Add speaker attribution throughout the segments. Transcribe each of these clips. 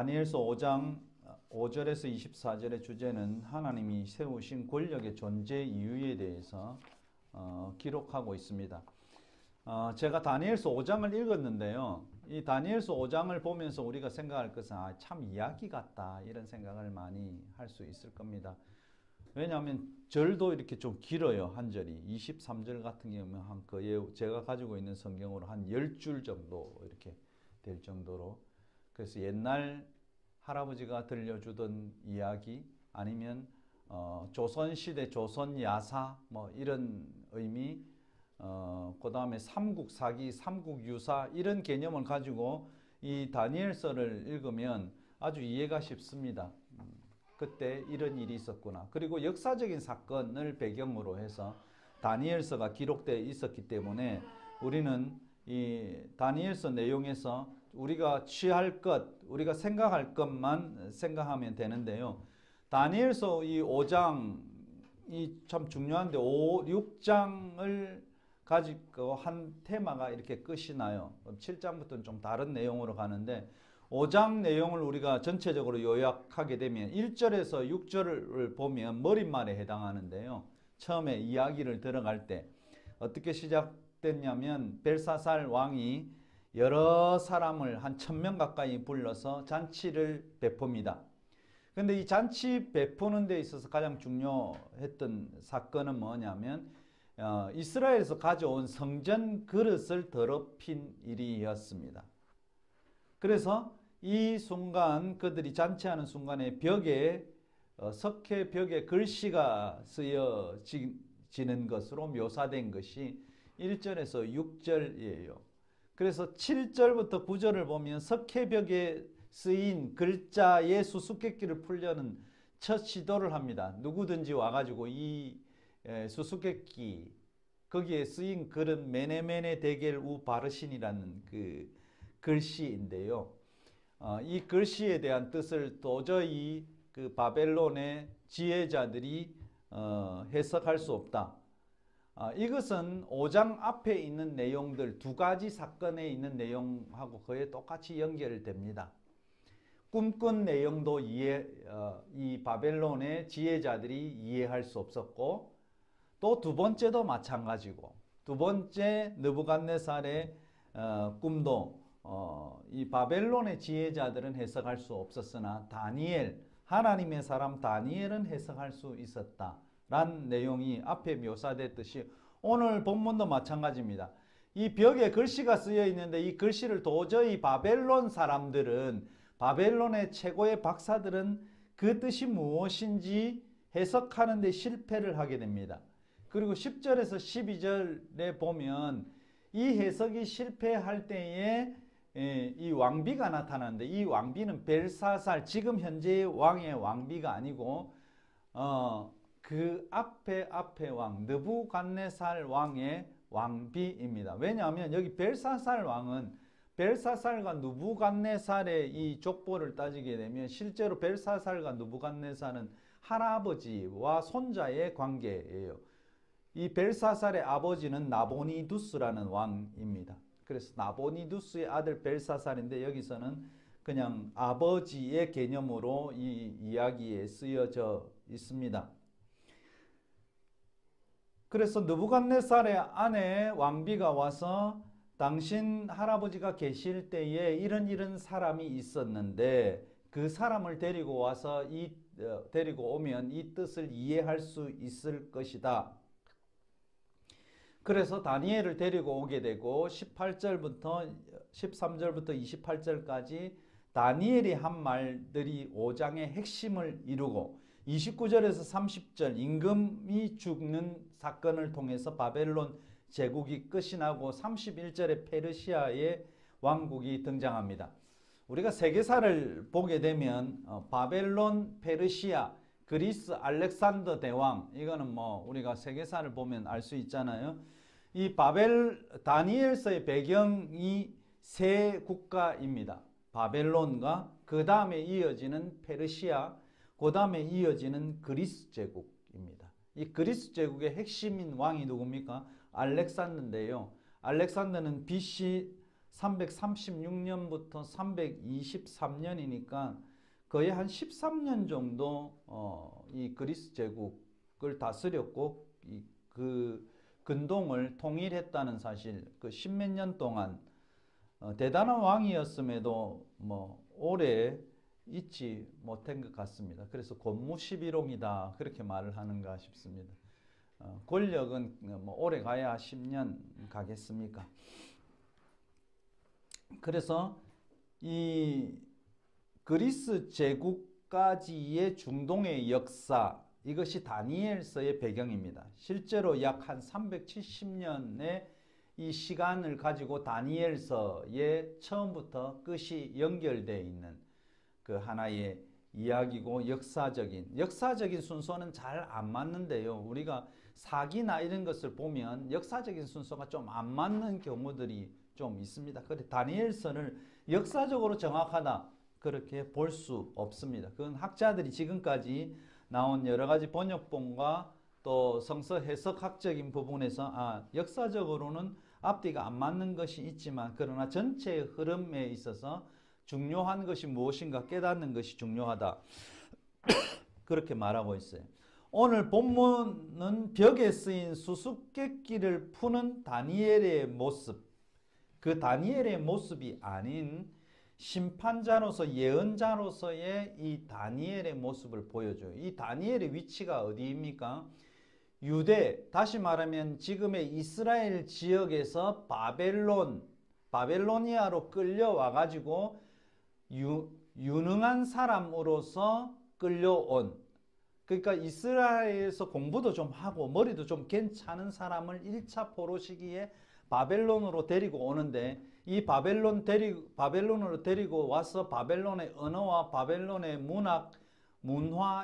Speaker 1: 다니엘서 5장 5절에서 24절의 주제는 하나님이 세우신 권력의 존재 이유에 대해서 기록하고 있습니다. 제가 다니엘서 5장을 읽었는데요. 이 다니엘서 5장을 보면서 우리가 생각할 것은 참 이야기 같다 이런 생각을 많이 할 수 있을 겁니다. 왜냐하면 절도 이렇게 좀 길어요. 한 절이 23절 같은 경우는 한 거의 제가 가지고 있는 성경으로 한 10줄 정도 이렇게 될 정도로, 그래서 옛날 할아버지가 들려주던 이야기 아니면 조선시대 조선 야사 뭐 이런 의미, 그 다음에 삼국사기, 삼국유사 이런 개념을 가지고 이 다니엘서를 읽으면 아주 이해가 쉽습니다. 그때 이런 일이 있었구나. 그리고 역사적인 사건을 배경으로 해서 다니엘서가 기록되어 있었기 때문에 우리는 이 다니엘서 내용에서 우리가 취할 것, 우리가 생각할 것만 생각하면 되는데요. 다니엘서 이 5장이 참 중요한데 6장을 가지고 한 테마가 이렇게 끝이 나요. 7장부터는 좀 다른 내용으로 가는데 5장 내용을 우리가 전체적으로 요약하게 되면 1절에서 6절을 보면 머릿말에 해당하는데요. 처음에 이야기를 들어갈 때 어떻게 시작됐냐면 벨사살 왕이 여러 사람을 한 1000명 가까이 불러서 잔치를 베풉니다. 근데 이 잔치 베푸는 데 있어서 가장 중요했던 사건은 뭐냐면 이스라엘에서 가져온 성전 그릇을 더럽힌 일이었습니다. 그래서 이 순간 그들이 잔치하는 순간에 벽에 석회 벽에 글씨가 쓰여지는 것으로 묘사된 것이 1절에서 6절이에요. 그래서 7절부터 9절을 보면 석회벽에 쓰인 글자의 수수께끼를 풀려는 첫 시도를 합니다. 누구든지 와가지고 이 수수께끼 거기에 쓰인 글은 메네메네 데겔 우 바르신이라는 그 글씨인데요. 이 글씨에 대한 뜻을 도저히 그 바벨론의 지혜자들이 해석할 수 없다. 이것은 5장 앞에 있는 내용들 두 가지 사건에 있는 내용하고 거의 똑같이 연결됩니다. 꿈꾼 내용도 이 바벨론의 지혜자들이 이해할 수 없었고, 또 두 번째도 마찬가지고, 두 번째 느부갓네살의 꿈도 이 바벨론의 지혜자들은 해석할 수 없었으나 다니엘, 하나님의 사람 다니엘은 해석할 수 있었다 란 내용이 앞에 묘사됐듯이 오늘 본문도 마찬가지입니다. 이 벽에 글씨가 쓰여 있는데 이 글씨를 도저히 바벨론 사람들은, 바벨론의 최고의 박사들은 그 뜻이 무엇인지 해석하는 데 실패를 하게 됩니다. 그리고 10절에서 12절에 보면 이 해석이 실패할 때에 이 왕비가 나타나는데, 이 왕비는 벨사살, 지금 현재의 왕의 왕비가 아니고 그 앞에 왕 느부갓네살 왕의 왕비입니다. 왜냐하면 여기 벨사살 왕은 벨사살과 느부갓네살의 이 족보를 따지게 되면 실제로 벨사살과 느부갓네살은 할아버지와 손자의 관계예요. 이 벨사살의 아버지는 나보니두스라는 왕입니다. 그래서 나보니두스의 아들 벨사살인데 여기서는 그냥 아버지의 개념으로 이 이야기에 쓰여져 있습니다. 그래서 느부갓네살의 아내 왕비가 와서 당신 할아버지가 계실 때에 이런 사람이 있었는데 그 사람을 데리고 와서 데리고 오면 이 뜻을 이해할 수 있을 것이다. 그래서 다니엘을 데리고 오게 되고 13절부터 28절까지 다니엘이 한 말들이 5장의 핵심을 이루고 29절에서 30절 임금이 죽는 사건을 통해서 바벨론 제국이 끝이 나고 31절에 페르시아의 왕국이 등장합니다. 우리가 세계사를 보게 되면 바벨론, 페르시아, 그리스 알렉산더 대왕, 이거는 뭐 우리가 세계사를 보면 알 수 있잖아요. 이 다니엘서의 배경이 세 국가입니다. 바벨론과 그 다음에 이어지는 페르시아, 그 다음에 이어지는 그리스 제국입니다. 이 그리스 제국의 핵심인 왕이 누굽니까? 알렉산더인데요. 알렉산더는 BC 336년부터 323년이니까 거의 한 13년 정도 이 그리스 제국을 다스렸고 그 근동을 통일했다는 사실, 그 십몇 년 동안 대단한 왕이었음에도 뭐 오래 잊지 못한 것 같습니다. 그래서 권무십일홍이다 그렇게 말을 하는가 싶습니다. 권력은 뭐 오래 가야 10년 가겠습니까? 그래서 이 그리스 제국까지의 중동의 역사, 이것이 다니엘서의 배경입니다. 실제로 약 한 370년의 이 시간을 가지고 다니엘서의 처음부터 끝이 연결되어 있는 그 하나의 이야기고, 역사적인 순서는 잘 안 맞는데요. 우리가 사기나 이런 것을 보면 역사적인 순서가 좀 안 맞는 경우들이 좀 있습니다. 그런데 다니엘서를 역사적으로 정확하다 그렇게 볼 수 없습니다. 그건 학자들이 지금까지 나온 여러 가지 번역본과 또 성서 해석학적인 부분에서 역사적으로는 앞뒤가 안 맞는 것이 있지만, 그러나 전체의 흐름에 있어서 중요한 것이 무엇인가 깨닫는 것이 중요하다 그렇게 말하고 있어요. 오늘 본문은 벽에 쓰인 수수께끼를 푸는 다니엘의 모습, 그 다니엘의 모습이 아닌 심판자로서, 예언자로서의 이 다니엘의 모습을 보여줘요. 이 다니엘의 위치가 어디입니까? 유대, 다시 말하면 지금의 이스라엘 지역에서 바벨로니아로 끌려와 가지고 유능한 사람으로서 끌려온, 그러니까 이스라엘에서 공부도 좀 하고 머리도 좀 괜찮은 사람을 1차 포로 시기에 바벨론으로 데리고 오는데, 이 바벨론으로 데리고 와서 바벨론의 언어와 바벨론의 문화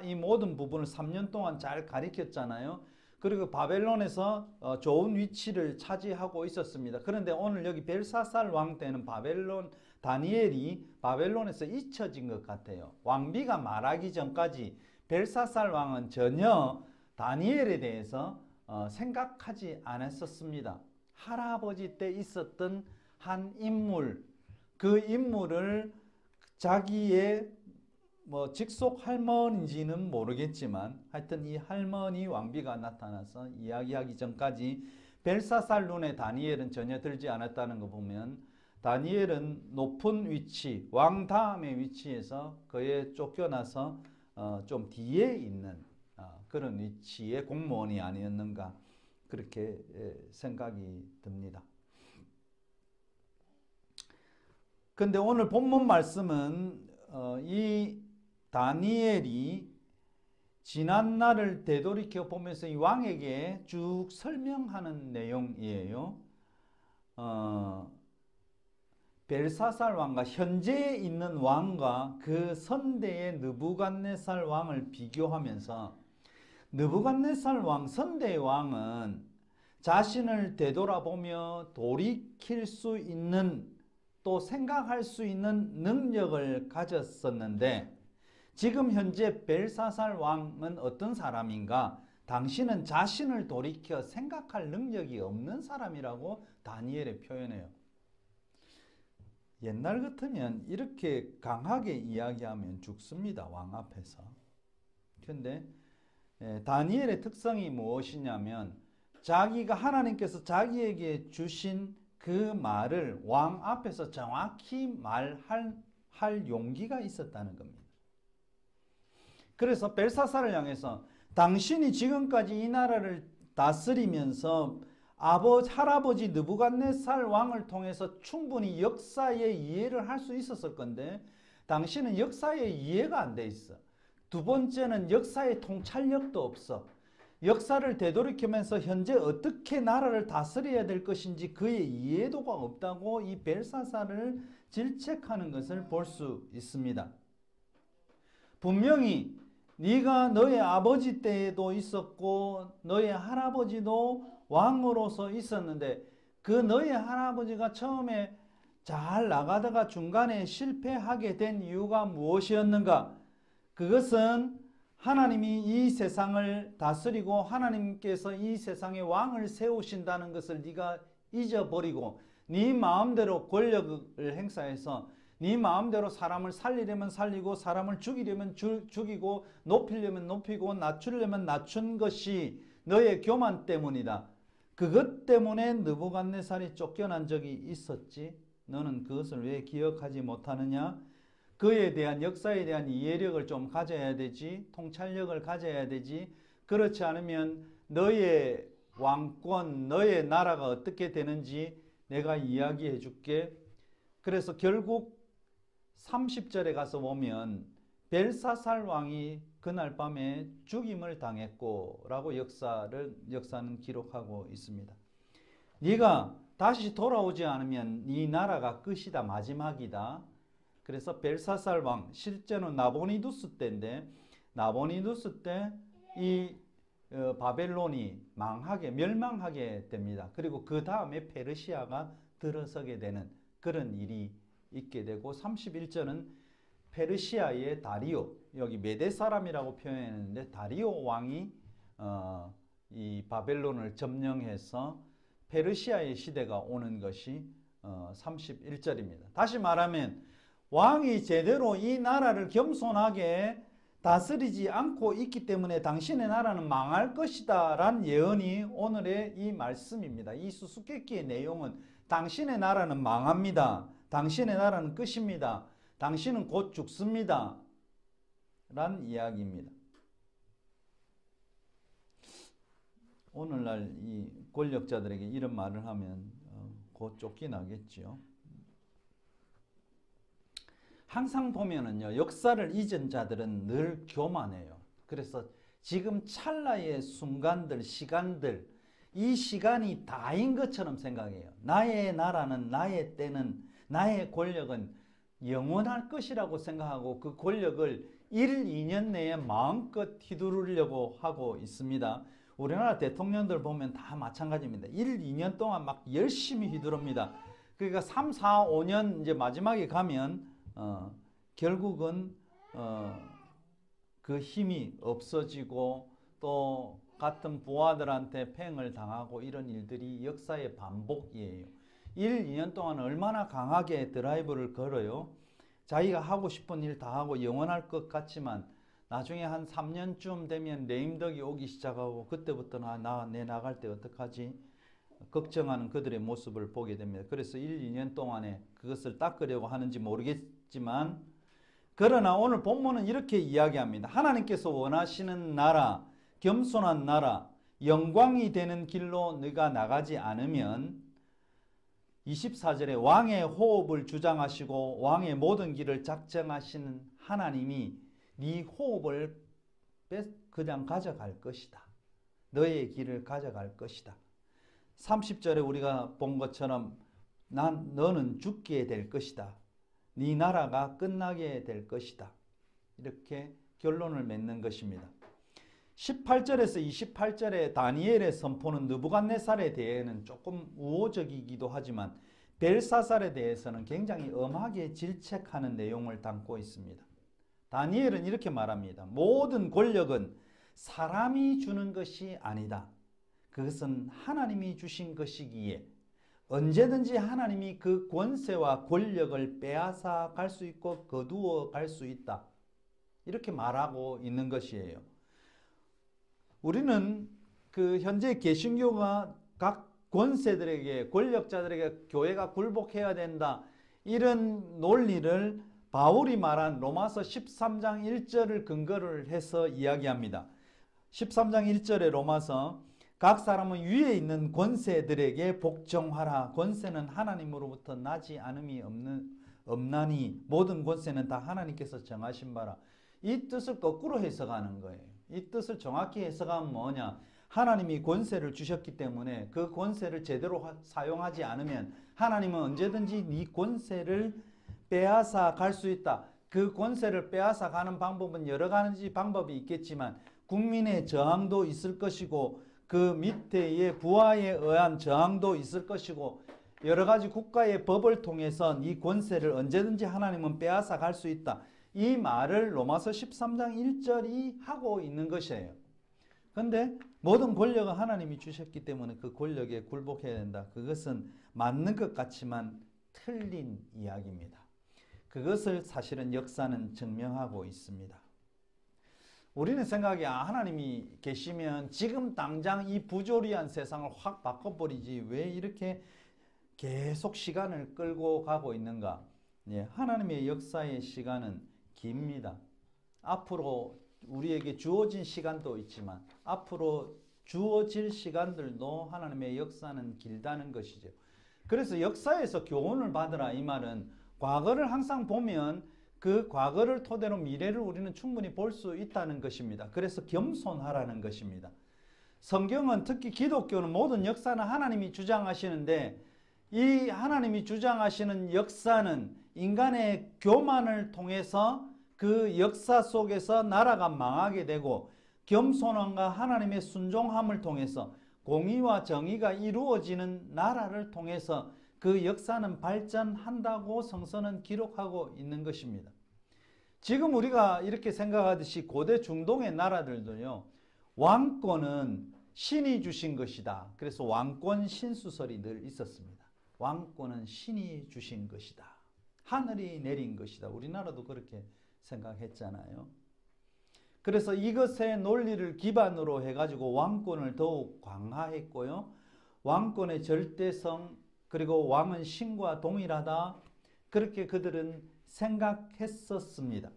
Speaker 1: 이 모든 부분을 3년 동안 잘 가르쳤잖아요. 그리고 바벨론에서 좋은 위치를 차지하고 있었습니다. 그런데 오늘 여기 벨사살 왕 때는 다니엘이 바벨론에서 잊혀진 것 같아요. 왕비가 말하기 전까지 벨사살 왕은 전혀 다니엘에 대해서 생각하지 않았었습니다. 할아버지 때 있었던 한 인물, 그 인물을 자기의 직속 할머니인지는 모르겠지만 하여튼 이 할머니 왕비가 나타나서 이야기하기 전까지 벨사살 눈에 다니엘은 전혀 들지 않았다는 거 보면, 다니엘은 높은 위치, 왕 다음의 위치에서 그에 쫓겨나서 좀 뒤에 있는 그런 위치의 공무원이 아니었는가 그렇게 생각이 듭니다. 근데 오늘 본문 말씀은 이 다니엘이 지난 날을 되돌이켜 보면서 이 왕에게 쭉 설명하는 내용이에요. 벨사살 왕과 현재에 있는 왕과 그 선대의 느부갓네살 왕을 비교하면서, 느부갓네살 왕, 선대의 왕은 자신을 되돌아보며 돌이킬 수 있는, 또 생각할 수 있는 능력을 가졌었는데, 지금 현재 벨사살 왕은 어떤 사람인가? 당신은 자신을 돌이켜 생각할 능력이 없는 사람이라고 다니엘에 표현해요. 옛날 같으면 이렇게 강하게 이야기하면 죽습니다, 왕 앞에서. 그런데 다니엘의 특성이 무엇이냐면, 자기가 하나님께서 자기에게 주신 그 말을 왕 앞에서 정확히 말할 용기가 있었다는 겁니다. 그래서 벨사살을 향해서 당신이 지금까지 이 나라를 다스리면서 할아버지 느부갓네살 왕을 통해서 충분히 역사의 이해를 할 수 있었을 건데, 당신은 역사의 이해가 안 돼 있어. 두 번째는 역사의 통찰력도 없어. 역사를 되돌이키면서 현재 어떻게 나라를 다스려야 될 것인지 그의 이해도가 없다고 이 벨사살을 질책하는 것을 볼 수 있습니다. 분명히 네가 너의 아버지 때에도 있었고 너의 할아버지도 왕으로서 있었는데, 그 너의 할아버지가 처음에 잘 나가다가 중간에 실패하게 된 이유가 무엇이었는가? 그것은 하나님이 이 세상을 다스리고 하나님께서 이 세상에 왕을 세우신다는 것을 네가 잊어버리고 네 마음대로 권력을 행사해서 네 마음대로 사람을 살리려면 살리고 사람을 죽이려면 죽이고 높이려면 높이고 낮추려면 낮춘 것이 너의 교만 때문이다. 그것 때문에 느부갓네살이 쫓겨난 적이 있었지. 너는 그것을 왜 기억하지 못하느냐? 그에 대한 역사에 대한 이해력을 좀 가져야 되지. 통찰력을 가져야 되지. 그렇지 않으면 너의 왕권, 너의 나라가 어떻게 되는지 내가 이야기해 줄게. 그래서 결국 30절에 가서 보면 벨사살 왕이 그날 밤에 죽임을 당했고 라고 역사는 기록하고 있습니다. 네가 다시 돌아오지 않으면 네 나라가 끝이다, 마지막이다. 그래서 벨사살 왕, 실제는 나보니두스 때인데 나보니두스 때 이 바벨론이 멸망하게 됩니다. 그리고 그 다음에 페르시아가 들어서게 되는 그런 일이 있게 되고 31절은 페르시아의 다리오, 여기 메대 사람이라고 표현했는데 다리오 왕이 이 바벨론을 점령해서 페르시아의 시대가 오는 것이 31절입니다. 다시 말하면 왕이 제대로 이 나라를 겸손하게 다스리지 않고 있기 때문에 당신의 나라는 망할 것이다 라는 예언이 오늘의 이 말씀입니다. 이 수수께끼의 내용은 당신의 나라는 망합니다. 당신의 나라는 끝입니다. 당신은 곧 죽습니다. 라는 이야기입니다. 오늘날 이 권력자들에게 이런 말을 하면 곧 쫓겨나겠죠. 항상 보면은요, 역사를 잊은 자들은 늘 교만해요. 그래서 지금 찰나의 순간들, 시간들, 이 시간이 다인 것처럼 생각해요. 나의 나라는, 나의 때는, 나의 권력은 영원할 것이라고 생각하고 그 권력을 1, 2년 내에 마음껏 휘두르려고 하고 있습니다. 우리나라 대통령들 보면 다 마찬가지입니다. 1, 2년 동안 막 열심히 휘두릅니다. 그러니까 3, 4, 5년 이제 마지막에 가면 결국은 그 힘이 없어지고 또 같은 부하들한테 팽을 당하고 이런 일들이 역사의 반복이에요. 1, 2년 동안 얼마나 강하게 드라이브를 걸어요. 자기가 하고 싶은 일 다 하고 영원할 것 같지만 나중에 한 3년쯤 되면 레임덕이 오기 시작하고 그때부터 내 나갈 때 어떡하지? 걱정하는 그들의 모습을 보게 됩니다. 그래서 1, 2년 동안에 그것을 닦으려고 하는지 모르겠지만 그러나 오늘 본문은 이렇게 이야기합니다. 하나님께서 원하시는 나라, 겸손한 나라, 영광이 되는 길로 네가 나가지 않으면 24절에 왕의 호흡을 주장하시고 왕의 모든 길을 작정하시는 하나님이 네 호흡을 그냥 가져갈 것이다. 너의 길을 가져갈 것이다. 30절에 우리가 본 것처럼 너는 죽게 될 것이다. 네 나라가 끝나게 될 것이다. 이렇게 결론을 맺는 것입니다. 18절에서 28절의 다니엘의 선포는 느부갓네살에 대해는 조금 우호적이기도 하지만 벨사살에 대해서는 굉장히 엄하게 질책하는 내용을 담고 있습니다. 다니엘은 이렇게 말합니다. 모든 권력은 사람이 주는 것이 아니다. 그것은 하나님이 주신 것이기에 언제든지 하나님이 그 권세와 권력을 빼앗아 갈 수 있고 거두어 갈 수 있다. 이렇게 말하고 있는 것이에요. 우리는 그 현재 개신교가 각 권세들에게 권력자들에게 교회가 굴복해야 된다. 이런 논리를 바울이 말한 로마서 13장 1절을 근거를 해서 이야기합니다. 13장 1절의 로마서 각 사람은 위에 있는 권세들에게 복종하라. 권세는 하나님으로부터 나지 않음이 없나니 모든 권세는 다 하나님께서 정하신 바라. 이 뜻을 거꾸로 해석하는 거예요. 이 뜻을 정확히 해석하면 뭐냐? 하나님이 권세를 주셨기 때문에 그 권세를 제대로 사용하지 않으면 하나님은 언제든지 네 권세를 빼앗아 갈 수 있다. 그 권세를 빼앗아 가는 방법은 여러 가지 방법이 있겠지만 국민의 저항도 있을 것이고 그 밑에의 부하에 의한 저항도 있을 것이고 여러 가지 국가의 법을 통해서 네 권세를 언제든지 하나님은 빼앗아 갈 수 있다. 이 말을 로마서 13장 1절이 하고 있는 것이에요. 그런데 모든 권력은 하나님이 주셨기 때문에 그 권력에 굴복해야 된다. 그것은 맞는 것 같지만 틀린 이야기입니다. 그것을 사실은 역사는 증명하고 있습니다. 우리는 생각에 하나님이 계시면 지금 당장 이 부조리한 세상을 확 바꿔버리지 왜 이렇게 계속 시간을 끌고 가고 있는가? 예, 하나님의 역사의 시간은 깁니다. 앞으로 우리에게 주어진 시간도 있지만 앞으로 주어질 시간들도 하나님의 역사는 길다는 것이죠. 그래서 역사에서 교훈을 받으라 이 말은 과거를 항상 보면 그 과거를 토대로 미래를 우리는 충분히 볼 수 있다는 것입니다. 그래서 겸손하라는 것입니다. 성경은 특히 기독교는 모든 역사는 하나님이 주장하시는데 이 하나님이 주장하시는 역사는 인간의 교만을 통해서 그 역사 속에서 나라가 망하게 되고 겸손함과 하나님의 순종함을 통해서 공의와 정의가 이루어지는 나라를 통해서 그 역사는 발전한다고 성서는 기록하고 있는 것입니다. 지금 우리가 이렇게 생각하듯이 고대 중동의 나라들도요, 왕권은 신이 주신 것이다. 그래서 왕권 신수설이 늘 있었습니다. 왕권은 신이 주신 것이다. 하늘이 내린 것이다. 우리나라도 그렇게 생각했잖아요. 그래서 이것의 논리를 기반으로 해가지고 왕권을 더욱 강화했고요. 왕권의 절대성 그리고 왕은 신과 동일하다. 그렇게 그들은 생각했었습니다.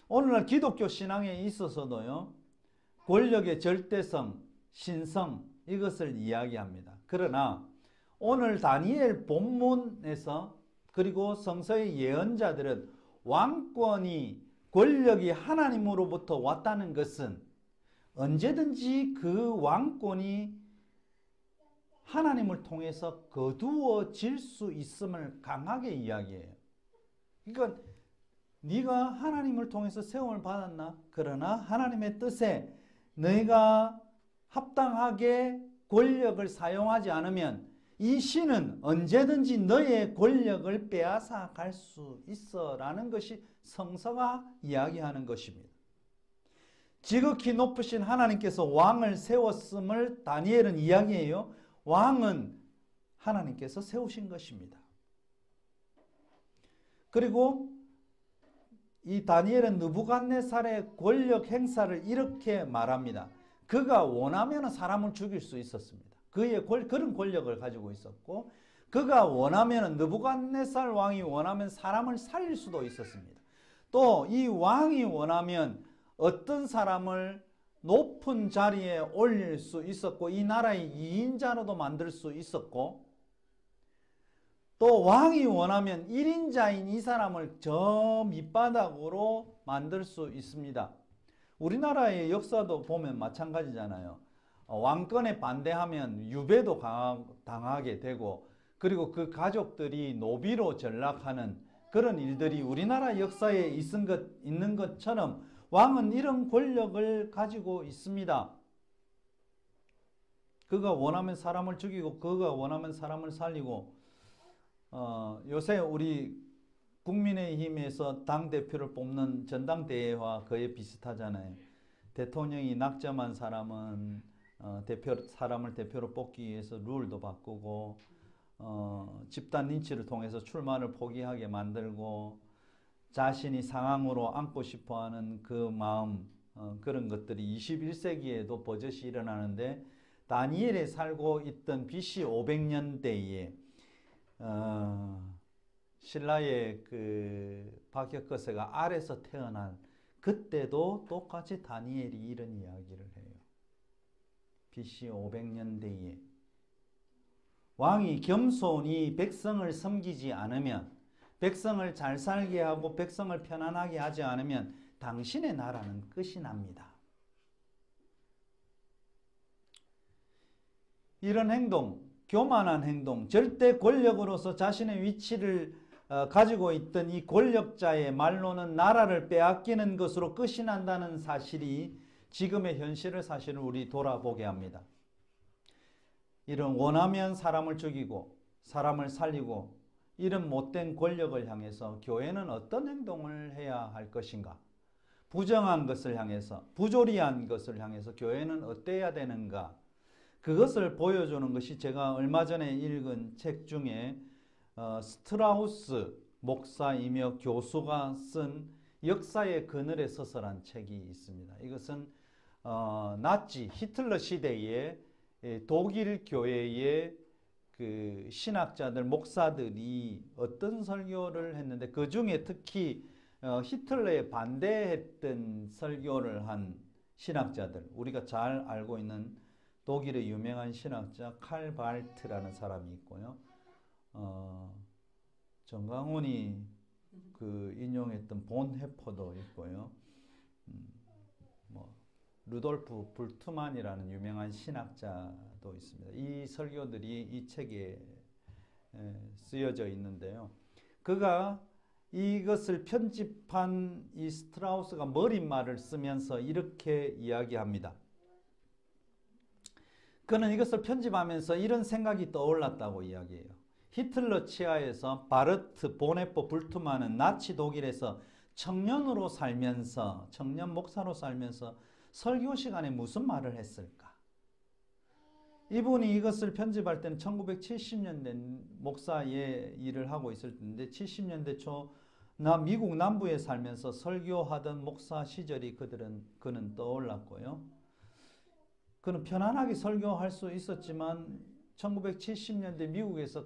Speaker 1: 오늘날 기독교 신앙에 있어서도요. 권력의 절대성, 신성 이것을 이야기합니다. 그러나 오늘 다니엘 본문에서 그리고 성서의 예언자들은 왕권이 권력이 하나님으로부터 왔다는 것은 언제든지 그 왕권이 하나님을 통해서 거두어질 수 있음을 강하게 이야기해요. 그러니까 네가 하나님을 통해서 세움을 받았나? 그러나 하나님의 뜻에 너희가 합당하게 권력을 사용하지 않으면 이 신은 언제든지 너의 권력을 빼앗아 갈 수 있어 라는 것이 성서가 이야기하는 것입니다. 지극히 높으신 하나님께서 왕을 세웠음을 다니엘은 이야기해요. 왕은 하나님께서 세우신 것입니다. 그리고 이 다니엘은 느부갓네살의 권력 행사를 이렇게 말합니다. 그가 원하면 사람을 죽일 수 있었습니다. 그런 권력을 가지고 있었고 그가 원하면 느부갓네살 왕이 원하면 사람을 살릴 수도 있었습니다. 또 이 왕이 원하면 어떤 사람을 높은 자리에 올릴 수 있었고 이 나라의 2인자로도 만들 수 있었고 또 왕이 원하면 1인자인 이 사람을 저 밑바닥으로 만들 수 있습니다. 우리나라의 역사도 보면 마찬가지잖아요. 왕권에 반대하면 유배도 당하게 되고 그리고 그 가족들이 노비로 전락하는 그런 일들이 우리나라 역사에 있는 것처럼 왕은 이런 권력을 가지고 있습니다. 그가 원하면 사람을 죽이고 그가 원하면 사람을 살리고 요새 우리 국민의힘에서 당대표를 뽑는 전당대회와 거의 비슷하잖아요. 대통령이 낙점한 사람은 사람을 대표로 뽑기 위해서 룰도 바꾸고 집단 린치를 통해서 출마를 포기하게 만들고 자신이 상황으로 앉고 싶어하는 그 마음 그런 것들이 21세기에도 버젓이 일어나는데 다니엘에 살고 있던 BC 500년대에 신라의 그 박혁거세가 아래서 태어난 그때도 똑같이 다니엘이 이런 이야기를 해요. BC 500년대에 왕이 겸손히 백성을 섬기지 않으면 백성을 잘 살게 하고 백성을 편안하게 하지 않으면 당신의 나라는 끝이 납니다. 이런 행동, 교만한 행동, 절대 권력으로서 자신의 위치를 가지고 있던 이 권력자의 말로는 나라를 빼앗기는 것으로 끝이 난다는 사실이 지금의 현실을 사실은 우리 돌아보게 합니다. 이런 원하면 사람을 죽이고 사람을 살리고 이런 못된 권력을 향해서 교회는 어떤 행동을 해야 할 것인가? 부정한 것을 향해서, 부조리한 것을 향해서 교회는 어때야 되는가, 그것을 보여주는 것이 제가 얼마 전에 읽은 책 중에 스트라우스 목사이며 교수가 쓴 역사의 그늘에 서서란 책이 있습니다. 이것은 나치 히틀러 시대에 독일 교회의 그 신학자들, 목사들이 어떤 설교를 했는데 그 중에 특히 히틀러에 반대했던 설교를 한 신학자들, 우리가 잘 알고 있는 독일의 유명한 신학자 칼 발트라는 사람이 있고요. 정강훈이 그 인용했던 본 헤퍼도 있고요. 루돌프 불트만이라는 유명한 신학자도 있습니다. 이 설교들이 이 책에 쓰여져 있는데요. 그가 이것을 편집한 이 스트라우스가 머릿말을 쓰면서 이렇게 이야기합니다. 그는 이것을 편집하면서 이런 생각이 떠올랐다고 이야기해요. 히틀러 치하에서 바르트, 보네포, 불트만은 나치 독일에서 청년으로 살면서, 청년 목사로 살면서 설교 시간에 무슨 말을 했을까? 이분이 이것을 편집할 때는 1970년대 목사의 일을 하고 있을 때인데 70년대 초 미국 남부에 살면서 설교하던 목사 시절이 그는 떠올랐고요. 그는 편안하게 설교할 수 있었지만 1970년대 미국에서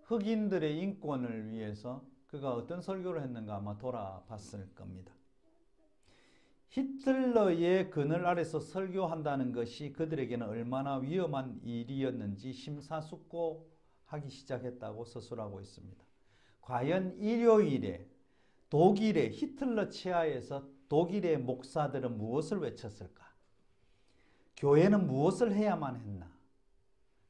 Speaker 1: 흑인들의 인권을 위해서 그가 어떤 설교를 했는가 아마 돌아봤을 겁니다. 히틀러의 그늘 아래서 설교한다는 것이 그들에게는 얼마나 위험한 일이었는지 심사숙고하기 시작했다고 서술하고 있습니다. 과연 일요일에 독일의 히틀러 치하에서 독일의 목사들은 무엇을 외쳤을까? 교회는 무엇을 해야만 했나?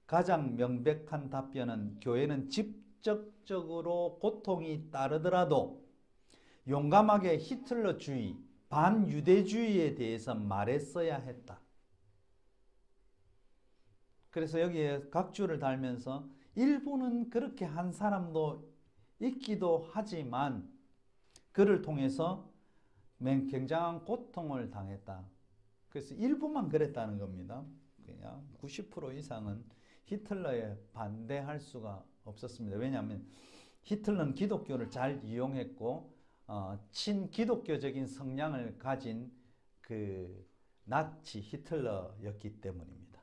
Speaker 1: 가장 명백한 답변은 교회는 직접적으로 고통이 따르더라도 용감하게 히틀러주의, 반유대주의에 대해서 말했어야 했다. 그래서 여기에 각주를 달면서 일부는 그렇게 한 사람도 있기도 하지만 그를 통해서 굉장한 고통을 당했다. 그래서 일부만 그랬다는 겁니다. 그냥 90% 이상은 히틀러에 반대할 수가 없었습니다. 왜냐하면 히틀러는 기독교를 잘 이용했고 친기독교적인 성향을 가진 그 나치 히틀러였기 때문입니다.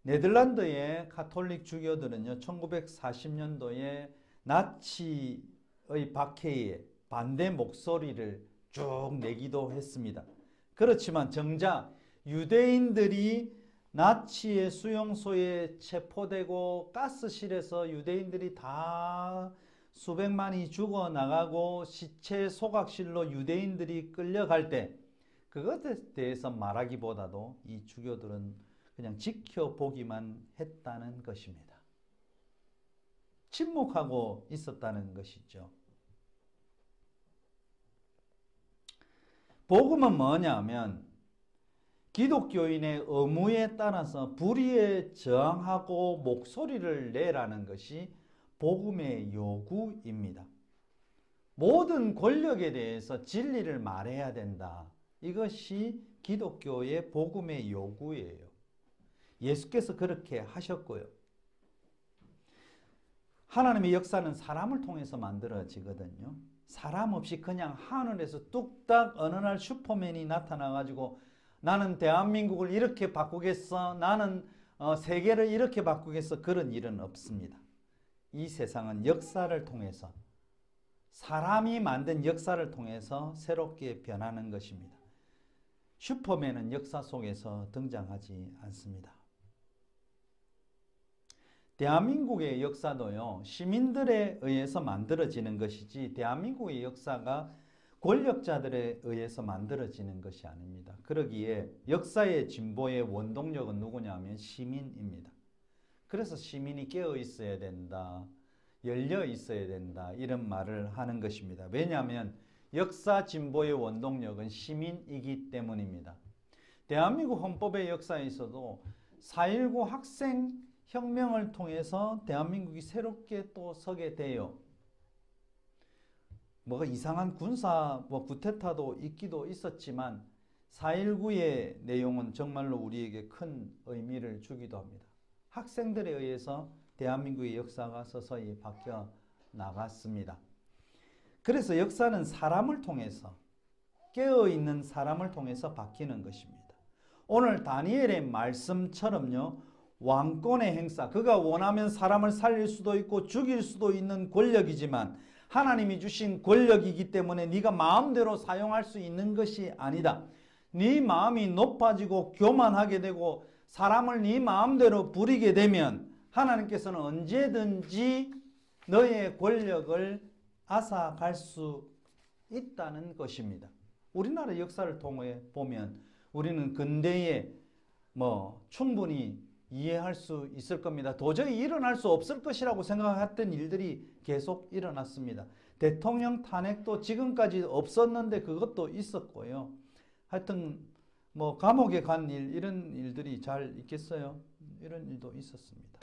Speaker 1: 네덜란드의 가톨릭 주교들은요, 1940년도에 나치의 박해에 반대 목소리를 쭉 내기도 했습니다. 그렇지만 정작 유대인들이 나치의 수용소에 체포되고 가스실에서 유대인들이 다 수백만이 죽어나가고 시체 소각실로 유대인들이 끌려갈 때 그것에 대해서 말하기보다도 이 주교들은 그냥 지켜보기만 했다는 것입니다. 침묵하고 있었다는 것이죠. 복음은 뭐냐면 기독교인의 의무에 따라서 불의에 저항하고 목소리를 내라는 것이 복음의 요구입니다. 모든 권력에 대해서 진리를 말해야 된다. 이것이 기독교의 복음의 요구예요. 예수께서 그렇게 하셨고요. 하나님의 역사는 사람을 통해서 만들어지거든요. 사람 없이 그냥 하늘에서 뚝딱 어느 날 슈퍼맨이 나타나가지고 나는 대한민국을 이렇게 바꾸겠어, 나는 세계를 이렇게 바꾸겠어, 그런 일은 없습니다. 이 세상은 역사를 통해서, 사람이 만든 역사를 통해서 새롭게 변하는 것입니다. 슈퍼맨은 역사 속에서 등장하지 않습니다. 대한민국의 역사도요, 시민들에 의해서 만들어지는 것이지 대한민국의 역사가 권력자들에 의해서 만들어지는 것이 아닙니다. 그러기에 역사의 진보의 원동력은 누구냐면 시민입니다. 그래서 시민이 깨어 있어야 된다, 열려 있어야 된다, 이런 말을 하는 것입니다. 왜냐하면 역사 진보의 원동력은 시민이기 때문입니다. 대한민국 헌법의 역사에 있어도 4.19 학생혁명을 통해서 대한민국이 새롭게 또 서게 돼요. 뭐가 이상한 군사 구테타도 있기도 있었지만 4.19의 내용은 정말로 우리에게 큰 의미를 주기도 합니다. 학생들에 의해서 대한민국의 역사가 서서히 바뀌어 나갔습니다. 그래서 역사는 사람을 통해서, 깨어있는 사람을 통해서 바뀌는 것입니다. 오늘 다니엘의 말씀처럼요, 왕권의 행사, 그가 원하면 사람을 살릴 수도 있고 죽일 수도 있는 권력이지만 하나님이 주신 권력이기 때문에 네가 마음대로 사용할 수 있는 것이 아니다. 네 마음이 높아지고 교만하게 되고 사람을 네 마음대로 부리게 되면 하나님께서는 언제든지 너의 권력을 앗아갈 수 있다는 것입니다. 우리나라 역사를 통해 보면 우리는 근대에 충분히 이해할 수 있을 겁니다. 도저히 일어날 수 없을 것이라고 생각했던 일들이 계속 일어났습니다. 대통령 탄핵도 지금까지 없었는데 그것도 있었고요. 하여튼 감옥에 간 일, 이런 일들이 잘 있겠어요? 이런 일도 있었습니다.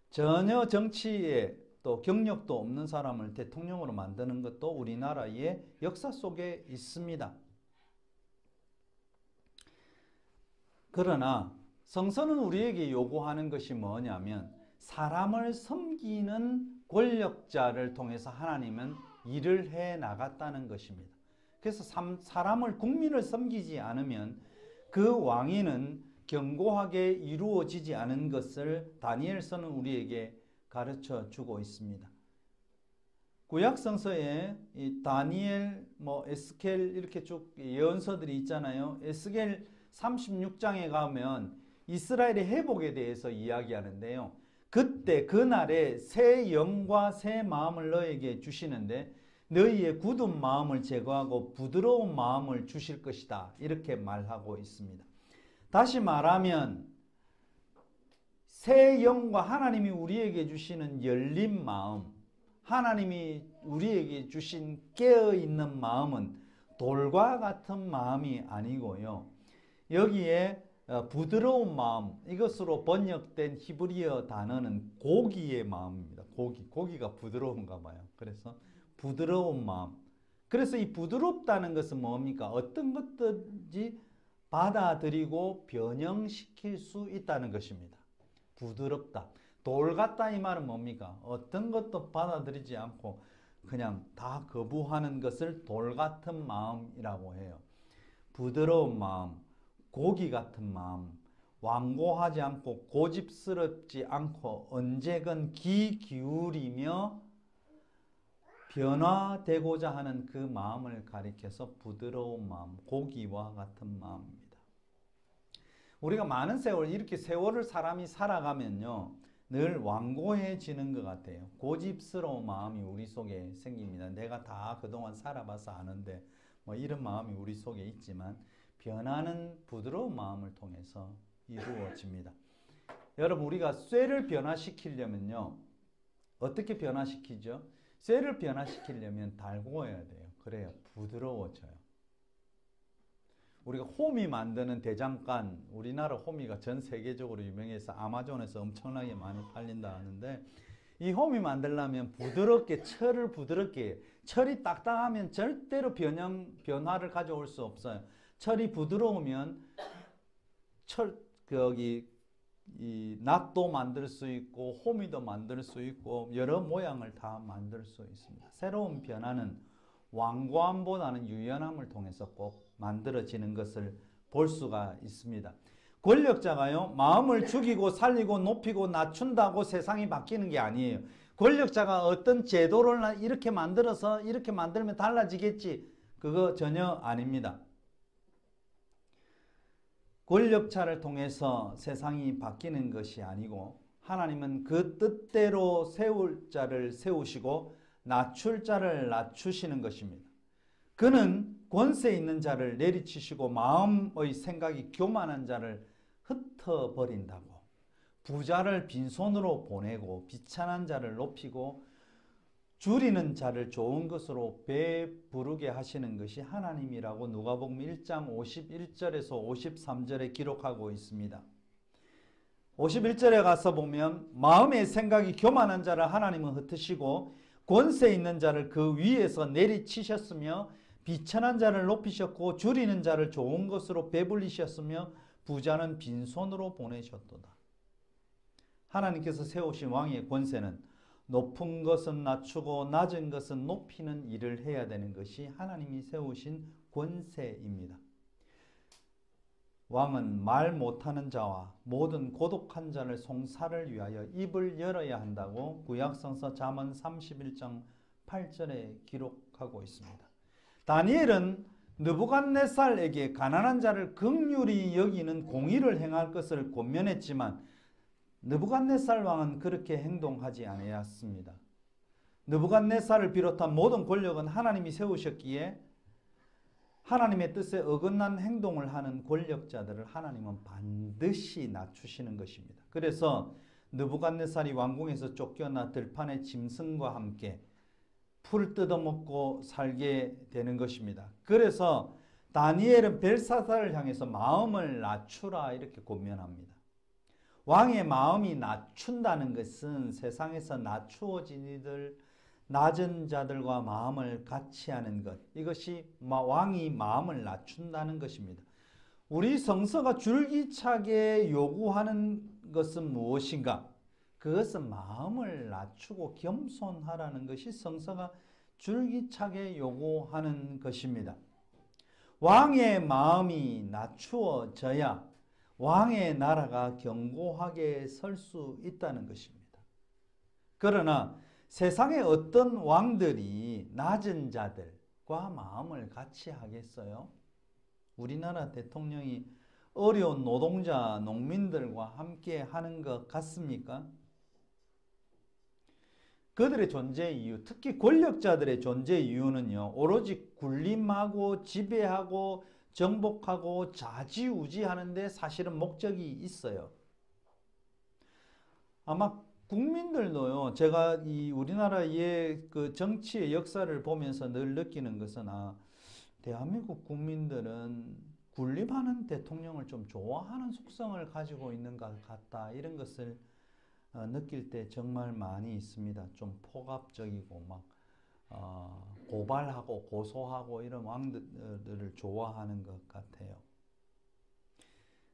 Speaker 1: 전혀 정치에 또 경력도 없는 사람을 대통령으로 만드는 것도 우리나라의 역사 속에 있습니다. 그러나 성서는 우리에게 요구하는 것이 뭐냐면 사람을 섬기는 권력자를 통해서 하나님은 일을 해 나갔다는 것입니다. 그래서 사람을, 국민을 섬기지 않으면 그 왕위는 견고하게 이루어지지 않은 것을 다니엘서는 우리에게 가르쳐 주고 있습니다. 구약 성서에 이 다니엘, 에스겔 이렇게 쭉 예언서들이 있잖아요. 에스겔 36장에 가면 이스라엘의 회복에 대해서 이야기하는데요. 그때 그날에 새 영과 새 마음을 너에게 주시는데 너희의 굳은 마음을 제거하고 부드러운 마음을 주실 것이다. 이렇게 말하고 있습니다. 다시 말하면 새 영과 하나님이 우리에게 주시는 열린 마음, 하나님이 우리에게 주신 깨어있는 마음은 돌과 같은 마음이 아니고요. 여기에 부드러운 마음, 이것으로 번역된 히브리어 단어는 고기의 마음입니다. 고기가 부드러운가 봐요. 그래서 부드러운 마음. 그래서 이 부드럽다는 것은 뭡니까? 어떤 것든지 받아들이고 변형시킬 수 있다는 것입니다. 부드럽다. 돌 같다 이 말은 뭡니까? 어떤 것도 받아들이지 않고 그냥 다 거부하는 것을 돌 같은 마음이라고 해요. 부드러운 마음, 고기 같은 마음, 완고하지 않고 고집스럽지 않고 언제건 귀 기울이며 변화되고자 하는 그 마음을 가리켜서 부드러운 마음, 고기와 같은 마음입니다. 우리가 많은 세월, 이렇게 세월을 사람이 살아가면요, 늘 완고해지는 것 같아요. 고집스러운 마음이 우리 속에 생깁니다. 내가 다 그동안 살아봐서 아는데 이런 마음이 우리 속에 있지만 변화는 부드러운 마음을 통해서 이루어집니다. 여러분, 우리가 쇠를 변화시키려면요, 어떻게 변화시키죠? 쇠를 변화시키려면 달구어야 돼요. 그래야 부드러워져요. 우리가 호미 만드는 대장간, 우리나라 호미가 전 세계적으로 유명해서 아마존에서 엄청나게 많이 팔린다 하는데, 이 호미 만들려면 부드럽게, 철을 부드럽게, 철이 딱딱하면 절대로 변화를 가져올 수 없어요. 철이 부드러우면 이 낫도 만들 수 있고 호미도 만들 수 있고 여러 모양을 다 만들 수 있습니다. 새로운 변화는 완고함보다는 유연함을 통해서 꼭 만들어지는 것을 볼 수가 있습니다. 권력자가요, 마음을 죽이고 살리고 높이고 낮춘다고 세상이 바뀌는 게 아니에요. 권력자가 어떤 제도를 이렇게 만들어서 이렇게 만들면 달라지겠지, 그거 전혀 아닙니다. 권력자를 통해서 세상이 바뀌는 것이 아니고 하나님은 그 뜻대로 세울 자를 세우시고 낮출 자를 낮추시는 것입니다. 그는 권세 있는 자를 내리치시고 마음의 생각이 교만한 자를 흩어버린다고, 부자를 빈손으로 보내고 비천한 자를 높이고 줄이는 자를 좋은 것으로 배부르게 하시는 것이 하나님이라고 누가복음 1장 51절에서 53절에 기록하고 있습니다. 51절에 가서 보면 마음의 생각이 교만한 자를 하나님은 흩으시고 권세 있는 자를 그 위에서 내리치셨으며 비천한 자를 높이셨고 줄이는 자를 좋은 것으로 배불리셨으며 부자는 빈손으로 보내셨도다. 하나님께서 세우신 왕의 권세는 높은 것은 낮추고 낮은 것은 높이는 일을 해야 되는 것이 하나님이 세우신 권세입니다. 왕은 말 못하는 자와 모든 고독한 자를 송사를 위하여 입을 열어야 한다고 구약성서 잠언 31장 8절에 기록하고 있습니다. 다니엘은 느부갓네살에게 가난한 자를 긍휼히 여기는 공의를 행할 것을 권면했지만 느부갓네살 왕은 그렇게 행동하지 아니했습니다. 느부갓네살을 비롯한 모든 권력은 하나님이 세우셨기에 하나님의 뜻에 어긋난 행동을 하는 권력자들을 하나님은 반드시 낮추시는 것입니다. 그래서 느부갓네살이 왕궁에서 쫓겨나 들판의 짐승과 함께 풀 뜯어먹고 살게 되는 것입니다. 그래서 다니엘은 벨사살을 향해서 마음을 낮추라 이렇게 권면합니다. 왕의 마음이 낮춘다는 것은 세상에서 낮추어진 이들, 낮은 자들과 마음을 같이 하는 것, 이것이 왕이 마음을 낮춘다는 것입니다. 우리 성서가 줄기차게 요구하는 것은 무엇인가? 그것은 마음을 낮추고 겸손하라는 것이 성서가 줄기차게 요구하는 것입니다. 왕의 마음이 낮추어져야 왕의 나라가 견고하게 설 수 있다는 것입니다. 그러나 세상의 어떤 왕들이 낮은 자들과 마음을 같이 하겠어요? 우리나라 대통령이 어려운 노동자, 농민들과 함께 하는 것 같습니까? 그들의 존재 이유, 특히 권력자들의 존재 이유는요, 오로지 군림하고 지배하고 정복하고 좌지우지하는데 사실은 목적이 있어요. 아마 국민들도요, 제가 이 우리나라의 그 정치의 역사를 보면서 늘 느끼는 것은, 대한민국 국민들은 군림하는 대통령을 좀 좋아하는 속성을 가지고 있는 것 같다. 이런 것을 느낄 때 정말 많이 있습니다. 좀 폭압적이고 막 고발하고 고소하고 이런 왕들을 좋아하는 것 같아요.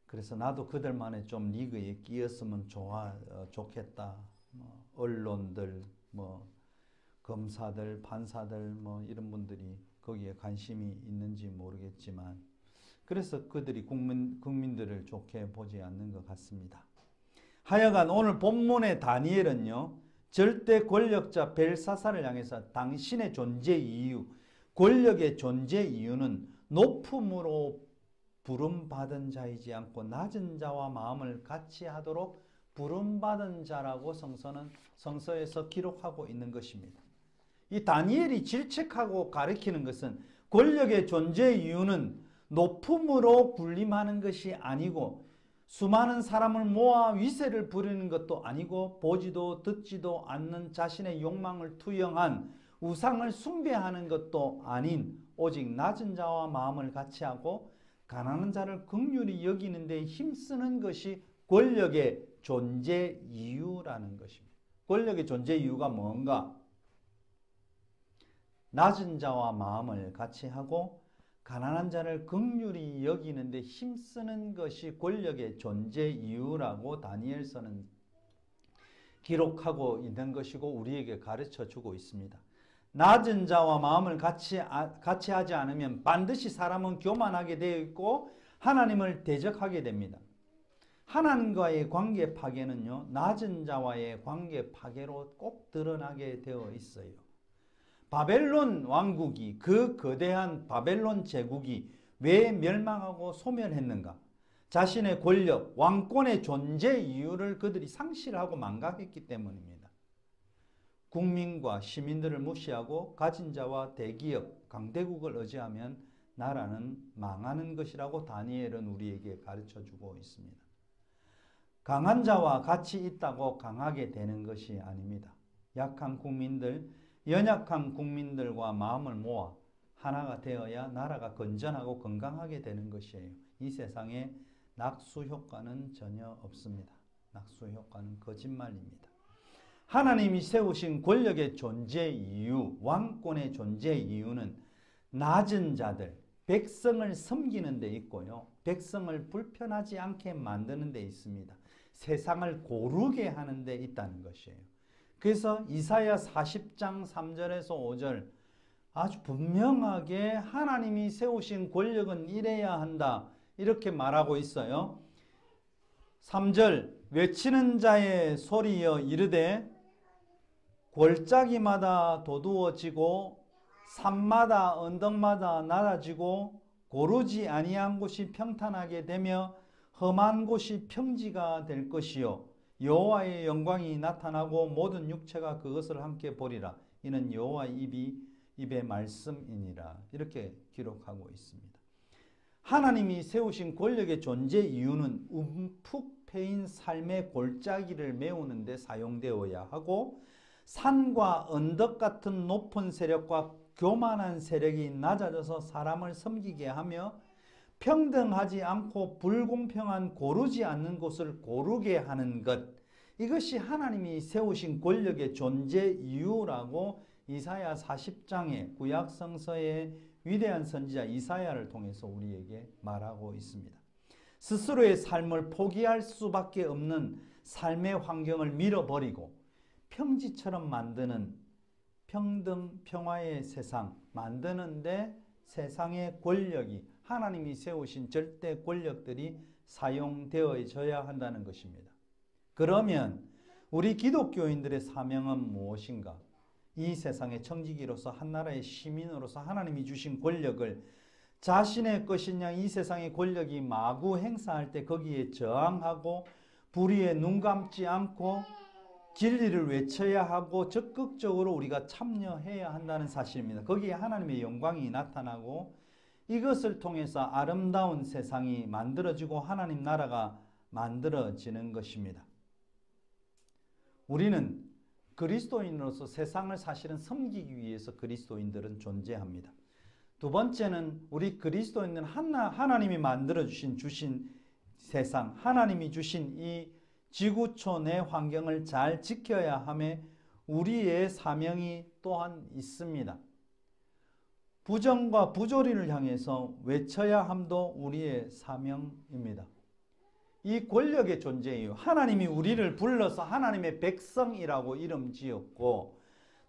Speaker 1: 그래서 나도 그들만의 좀 리그에 끼었으면 좋겠다. 언론들, 검사들, 판사들, 이런 분들이 거기에 관심이 있는지 모르겠지만, 그래서 그들이 국민들을 좋게 보지 않는 것 같습니다. 하여간 오늘 본문의 다니엘은요, 절대 권력자 벨사살을 향해서 당신의 존재 이유, 권력의 존재 이유는 높음으로 부름받은 자이지 않고 낮은 자와 마음을 같이 하도록 부름받은 자라고 성서에서 기록하고 있는 것입니다. 이 다니엘이 질책하고 가리키는 것은 권력의 존재 이유는 높음으로 군림하는 것이 아니고 수많은 사람을 모아 위세를 부리는 것도 아니고 보지도 듣지도 않는 자신의 욕망을 투영한 우상을 숭배하는 것도 아닌 오직 낮은 자와 마음을 같이 하고 가난한 자를 긍휼히 여기는 데 힘쓰는 것이 권력의 존재 이유라는 것입니다. 권력의 존재 이유가 뭔가? 낮은 자와 마음을 같이 하고 가난한 자를 긍휼히 여기는 데 힘쓰는 것이 권력의 존재 이유라고 다니엘서는 기록하고 있는 것이고 우리에게 가르쳐주고 있습니다. 낮은 자와 마음을 같이 하지 않으면 반드시 사람은 교만하게 되어 있고 하나님을 대적하게 됩니다. 하나님과의 관계 파괴는요, 낮은 자와의 관계 파괴로 꼭 드러나게 되어 있어요. 바벨론 왕국이, 그 거대한 바벨론 제국이 왜 멸망하고 소멸했는가? 자신의 권력, 왕권의 존재 이유를 그들이 상실하고 망각했기 때문입니다. 국민과 시민들을 무시하고 가진 자와 대기업, 강대국을 의지하면 나라는 망하는 것이라고 다니엘은 우리에게 가르쳐주고 있습니다. 강한 자와 같이 있다고 강하게 되는 것이 아닙니다. 약한 국민들, 연약한 국민들과 마음을 모아 하나가 되어야 나라가 건전하고 건강하게 되는 것이에요. 이 세상에 낙수 효과는 전혀 없습니다. 낙수 효과는 거짓말입니다. 하나님이 세우신 권력의 존재 이유, 왕권의 존재 이유는 낮은 자들, 백성을 섬기는 데 있고요. 백성을 불편하지 않게 만드는 데 있습니다. 세상을 고르게 하는 데 있다는 것이에요. 그래서 이사야 40장 3절에서 5절 아주 분명하게 하나님이 세우신 권력은 이래야 한다. 이렇게 말하고 있어요. 3절 외치는 자의 소리여 이르되 골짜기마다 도두어지고 산마다 언덕마다 낮아지고 고르지 아니한 곳이 평탄하게 되며 험한 곳이 평지가 될 것이요 여호와의 영광이 나타나고 모든 육체가 그것을 함께 보리라. 이는 여호와의 입의 말씀이니라. 이렇게 기록하고 있습니다. 하나님이 세우신 권력의 존재 이유는 움푹 패인 삶의 골짜기를 메우는 데 사용되어야 하고 산과 언덕 같은 높은 세력과 교만한 세력이 낮아져서 사람을 섬기게 하며 평등하지 않고 불공평한 고르지 않는 곳을 고르게 하는 것, 이것이 하나님이 세우신 권력의 존재 이유라고 이사야 40장의 구약 성서의 위대한 선지자 이사야를 통해서 우리에게 말하고 있습니다. 스스로의 삶을 포기할 수밖에 없는 삶의 환경을 밀어버리고 평지처럼 만드는 평등 평화의 세상 만드는데 세상의 권력이 하나님이 세우신 절대 권력들이 사용되어져야 한다는 것입니다. 그러면 우리 기독교인들의 사명은 무엇인가? 이 세상의 청지기로서 한 나라의 시민으로서 하나님이 주신 권력을 자신의 것인 양 이 세상의 권력이 마구 행사할 때 거기에 저항하고 불의에 눈 감지 않고 진리를 외쳐야 하고 적극적으로 우리가 참여해야 한다는 사실입니다. 거기에 하나님의 영광이 나타나고 이것을 통해서 아름다운 세상이 만들어지고 하나님 나라가 만들어지는 것입니다. 우리는 그리스도인으로서 세상을 사실은 섬기기 위해서 그리스도인들은 존재합니다. 두 번째는 우리 그리스도인은 하나님이 만들어주신 세상, 하나님이 주신 이 지구촌 내 환경을 잘 지켜야 하며 우리의 사명이 또한 있습니다. 부정과 부조리를 향해서 외쳐야 함도 우리의 사명입니다. 이 권력의 존재 이유, 하나님이 우리를 불러서 하나님의 백성이라고 이름 지었고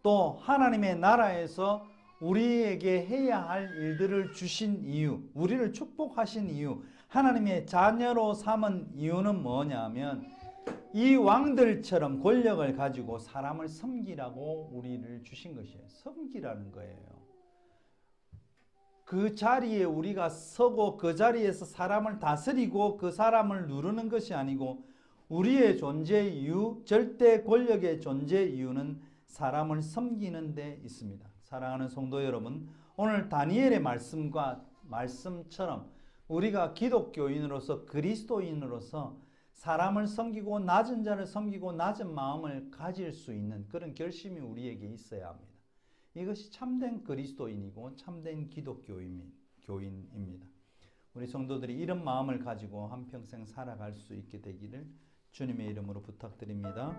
Speaker 1: 또 하나님의 나라에서 우리에게 해야 할 일들을 주신 이유, 우리를 축복하신 이유, 하나님의 자녀로 삼은 이유는 뭐냐면 이 왕들처럼 권력을 가지고 사람을 섬기라고 우리를 주신 것이에요. 섬기라는 거예요. 그 자리에 우리가 서고 그 자리에서 사람을 다스리고 그 사람을 누르는 것이 아니고 우리의 존재 이유, 절대 권력의 존재 이유는 사람을 섬기는 데 있습니다. 사랑하는 성도 여러분, 오늘 다니엘의 말씀처럼 우리가 기독교인으로서 그리스도인으로서 사람을 섬기고 낮은 자를 섬기고 낮은 마음을 가질 수 있는 그런 결심이 우리에게 있어야 합니다. 이것이 참된 그리스도인이고 참된 기독교인입니다. 우리 성도들이 이런 마음을 가지고 한평생 살아갈 수 있게 되기를 주님의 이름으로 부탁드립니다.